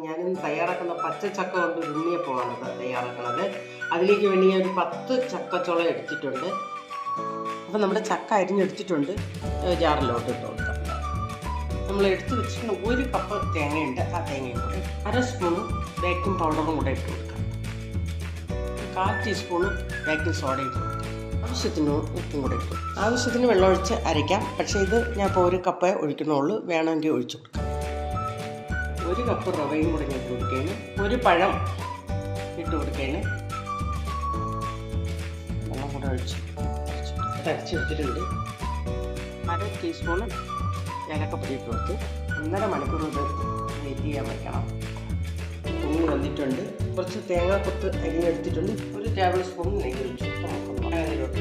ഞാനിന്ന് തയ്യാറാക്കുന്ന പച്ചച്ചക്ക കൊണ്ട് ഒരു ഉണ്ണിയപ്പമാണ് തയ്യാറാക്കുന്നത്. അതിലേക്ക് വേണ്ടി ഞാൻ ഒരു 10 ചക്കച്ചുള എടുത്തിട്ടുണ്ട്. അപ്പോൾ നമ്മുടെ ചക്ക അരിഞ്ഞെടുത്തിട്ടുണ്ട്. ജാറിലോട്ട് ഇട്ട് കൊടുക്കാം. നമ്മൾ എടുത്ത് വെച്ചിട്ട് 1 കപ്പ് തേങ്ങയുണ്ട്. ആ തേങ്ങയും കൂടെ 1/2 സ്പൂണ് ബേക്കിംഗ് പൗഡറും കൂടെ ഇട്ട് കൊടുക്കാം. 1/4 ടീസ്പൂണ് ബേക്കിംഗ് സോഡ ഇട്ട് കൊടുക്കാം. ആവശ്യത്തിന് ഉപ്പും കൂടെ ഇട്ടു. ആവശ്യത്തിന് വെള്ളമൊഴിച്ച് അരയ്ക്കാം. പക്ഷേ ഇത് ഞാൻ ഇപ്പോൾ 1 കപ്പേ ഒഴിക്കുന്നുള്ളൂ. വേണമെങ്കിൽ ഒഴിച്ചു കൊടുക്കാം. 1 കപ്പ് റവയും കൂടെ ഞാൻ ഇട്ട് കൊടുക്കുകയാണ്. 1 പഴം ഇട്ട് കൊടുക്കുകയാണ്. വെള്ളം കൂടെ ഒഴിച്ച് അരച്ചെടുത്തിട്ടുണ്ട്. 1/2 ടീസ്പൂണ് ഏലക്കപ്പൊടി ഇട്ട് കൊടുത്ത് 1.5 മണിക്കൂർ ഇത് വെയിറ്റ് ചെയ്യാൻ വയ്ക്കണം. പൊങ്ങി വന്നിട്ടുണ്ട്. കുറച്ച് തേങ്ങാക്കൊത്ത് അരിഞ്ഞെടുത്തിട്ടുണ്ട്. 1 ടേബിൾ സ്പൂൺ നെയ്യ് ഒഴിച്ചു. അതിലോട്ട്